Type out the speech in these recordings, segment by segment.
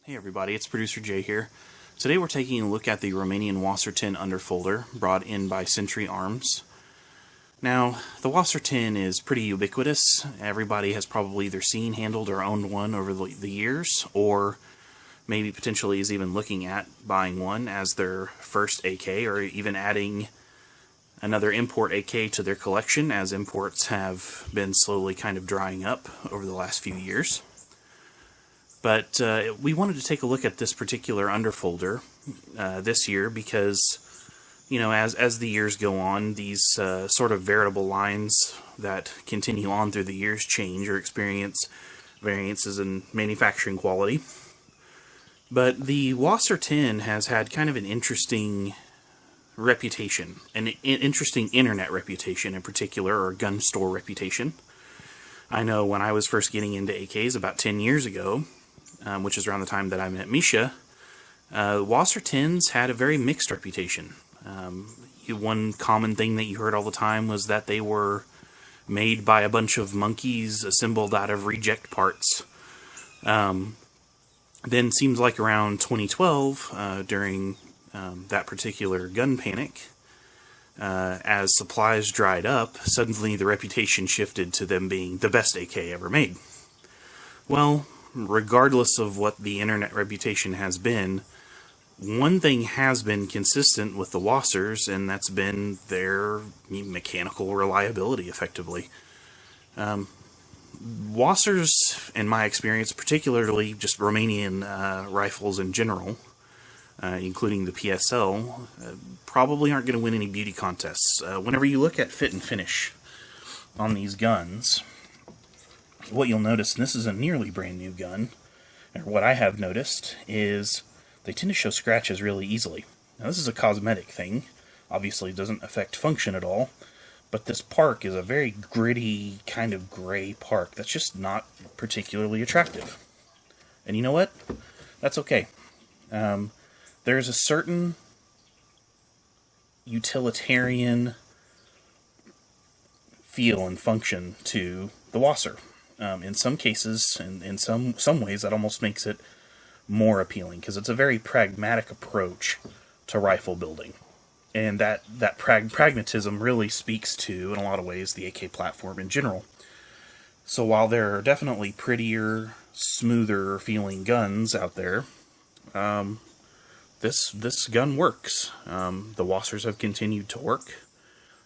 Hey everybody, it's producer Jay here. Today we're taking a look at the Romanian Wasser 10 underfolder brought in by Century Arms. Now, the Wasser 10 is pretty ubiquitous. Everybody has probably either seen, handled, or owned one over the years, or maybe potentially is even looking at buying one as their first AK, or even adding another import AK to their collection, as imports have been slowly kind of drying up over the last few years. But we wanted to take a look at this particular underfolder this year because, you know, as the years go on, these sort of veritable lines that continue on through the years change or experience variances in manufacturing quality. But the Wasser 10 has had kind of an interesting reputation, an interesting internet reputation in particular, or gun store reputation. I know when I was first getting into AKs about 10 years ago, which is around the time that I met Misha, Wasser 10s had a very mixed reputation. One common thing that you heard all the time was that they were made by a bunch of monkeys assembled out of reject parts. Then seems like around 2012, during that particular gun panic, as supplies dried up, suddenly the reputation shifted to them being the best AK ever made. Well, regardless of what the internet reputation has been, one thing has been consistent with the Wassers, and that's been their mechanical reliability, effectively. Wassers, in my experience, particularly just Romanian rifles in general, including the PSL, probably aren't going to win any beauty contests. Whenever you look at fit and finish on these guns, what you'll notice, and this is a nearly brand new gun, or what I have noticed, is they tend to show scratches really easily. Now this is a cosmetic thing, obviously it doesn't affect function at all, but this park is a very gritty, kind of gray park that's just not particularly attractive. And you know what? That's okay. There's a certain utilitarian feel and function to the Wasser. In some cases, and in some ways, that almost makes it more appealing, because it's a very pragmatic approach to rifle building. And that pragmatism really speaks to, in a lot of ways, the AK platform in general. So while there are definitely prettier, smoother feeling guns out there, this gun works. The Wassers have continued to work,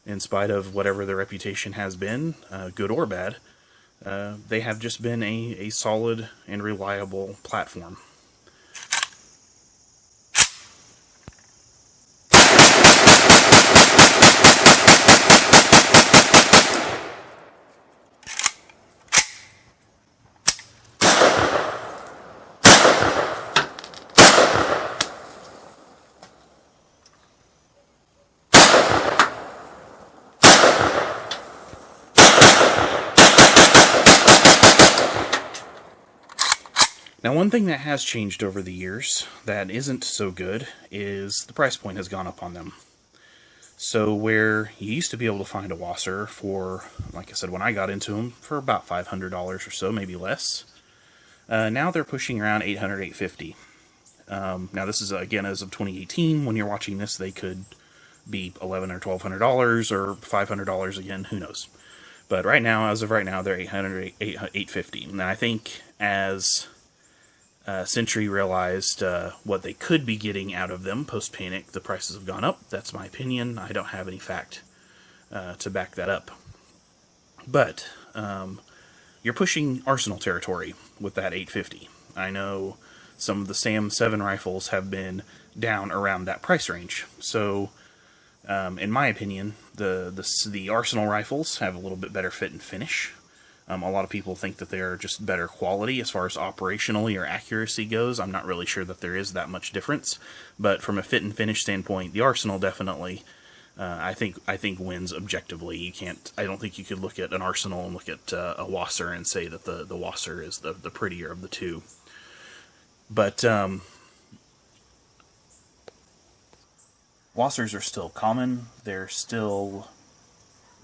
in spite of whatever their reputation has been, good or bad. They have just been a solid and reliable platform. Now, one thing that has changed over the years that isn't so good is the price point has gone up on them. So where you used to be able to find a Wasser for, like I said, when I got into them, for about $500 or so, maybe less, now they're pushing around $800, $850. Now this is, again, as of 2018. When you're watching this, they could be $1,100 or $1,200 or $500 again, who knows. But right now, as of right now, they're $800, $850. And I think as Century realized what they could be getting out of them post-panic, the prices have gone up. That's my opinion. I don't have any fact to back that up. But you're pushing Arsenal territory with that 850. I know some of the SAM 7 rifles have been down around that price range. So, in my opinion, the Arsenal rifles have a little bit better fit and finish. A lot of people think that they're just better quality as far as operationally or accuracy goes. I'm not really sure that there is that much difference, but from a fit and finish standpoint, the Arsenal definitely, I think wins objectively. You can't. I don't think you could look at an Arsenal and look at a Wasser and say that the Wasser is the prettier of the two. But Wassers are still common. They're still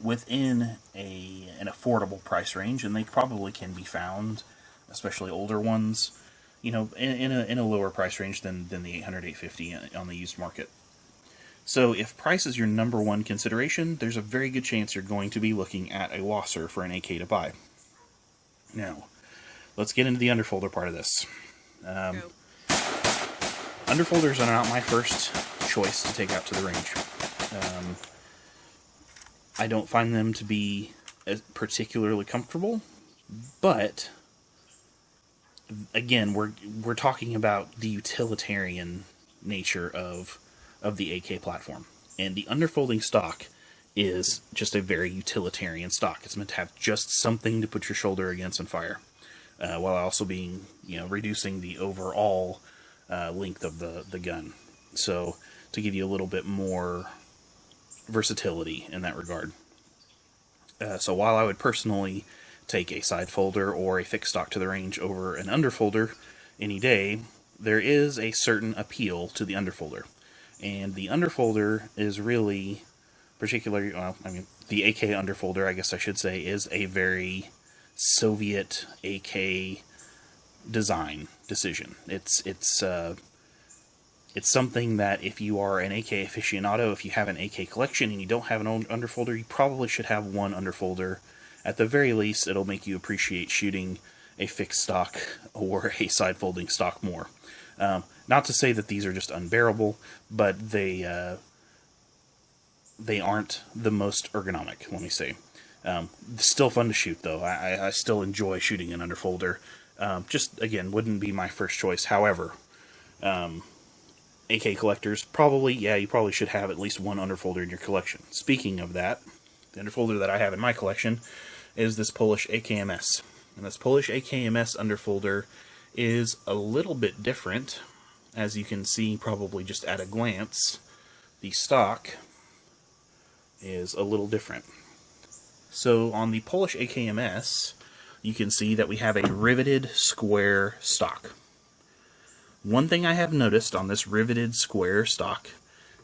within an affordable price range, and they probably can be found, especially older ones, you know, in a lower price range than the 800, 850 on the used market. So if price is your number one consideration, there's a very good chance you're going to be looking at a Wasser for an AK to buy. Now, let's get into the underfolder part of this. Underfolders are not my first choice to take out to the range. I don't find them to be particularly comfortable, but again, we're talking about the utilitarian nature of the AK platform, and the underfolding stock is just a very utilitarian stock. It's meant to have just something to put your shoulder against and fire, while also being, you know, reducing the overall length of the gun. So to give you a little bit more versatility in that regard. So while I would personally take a side folder or a fixed stock to the range over an underfolder any day, there is a certain appeal to the underfolder. And the underfolder is really particularly, well, I mean, the AK underfolder, I guess I should say, is a very Soviet AK design decision. It's something that if you are an AK aficionado, if you have an AK collection and you don't have an old underfolder, you probably should have one underfolder. At the very least, it'll make you appreciate shooting a fixed stock or a side folding stock more. Not to say that these are just unbearable, but they aren't the most ergonomic, let me say. Still fun to shoot, though. I still enjoy shooting an underfolder. Just, again, wouldn't be my first choice. However, AK collectors, probably, yeah, you probably should have at least one underfolder in your collection. Speaking of that, the underfolder that I have in my collection is this Polish AKMS. And this Polish AKMS underfolder is a little bit different. As you can see probably just at a glance, the stock is a little different. So on the Polish AKMS, you can see that we have a riveted square stock. One thing I have noticed on this riveted square stock,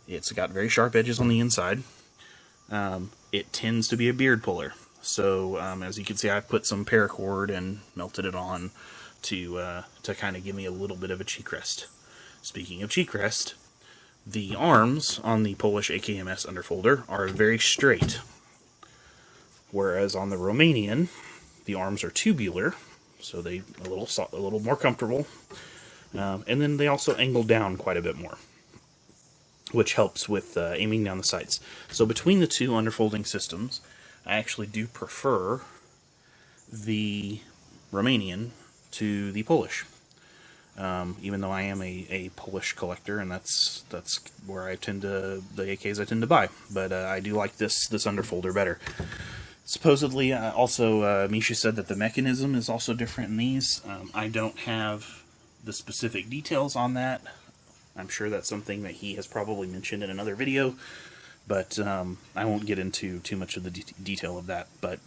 it's got very sharp edges on the inside. It tends to be a beard puller. So as you can see, I've put some paracord and melted it on to kind of give me a little bit of a cheek rest. Speaking of cheek rest, the arms on the Polish AKMS underfolder are very straight, whereas on the Romanian, the arms are tubular, so they a little more comfortable. And then they also angle down quite a bit more, which helps with aiming down the sights. So between the two underfolding systems, I actually do prefer the Romanian to the Polish. Even though I am a Polish collector, and that's where I tend to, the AKs I tend to buy. But I do like this underfolder better. Supposedly, also, Misha said that the mechanism is also different in these. I don't have the specific details on that. I'm sure that's something that he has probably mentioned in another video, but I won't get into too much of the detail of that. But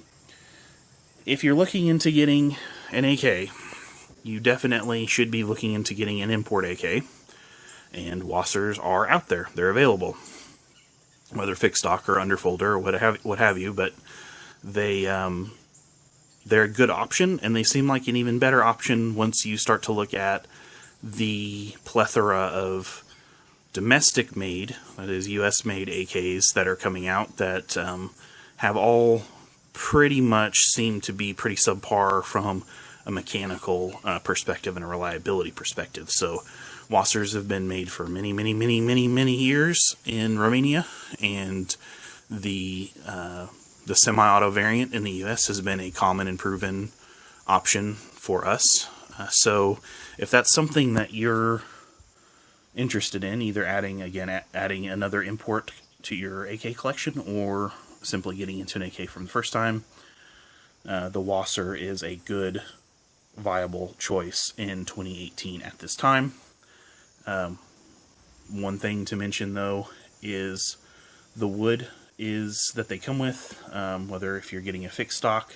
if you're looking into getting an AK, you definitely should be looking into getting an import AK, and Wassers are out there. They're available, whether fixed stock or underfolder or what have you, but they're a good option, and they seem like an even better option once you start to look at the plethora of domestic-made, that is US-made AKs that are coming out that have all pretty much seem to be pretty subpar from a mechanical perspective and a reliability perspective. So Wassers have been made for many, many, many, many, many years in Romania, and the semi-auto variant in the US has been a common and proven option for us. So if that's something that you're interested in, either adding another import to your AK collection or simply getting into an AK from the first time, the Wasser is a good, viable choice in 2018 at this time. One thing to mention, though, is the wood that they come with, whether if you're getting a fixed stock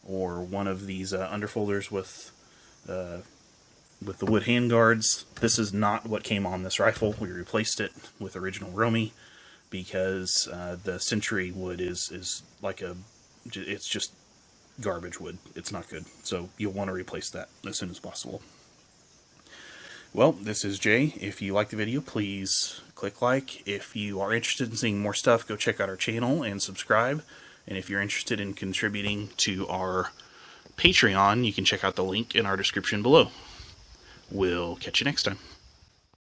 or one of these underfolders with the wood handguards. This is not what came on this rifle. We replaced it with original Romy because the Century wood is like it's just garbage wood. It's not good. So you'll want to replace that as soon as possible. Well, this is Jay. If you like the video, please click like. If you are interested in seeing more stuff, go check out our channel and subscribe. And if you're interested in contributing to our Patreon, you can check out the link in our description below. We'll catch you next time.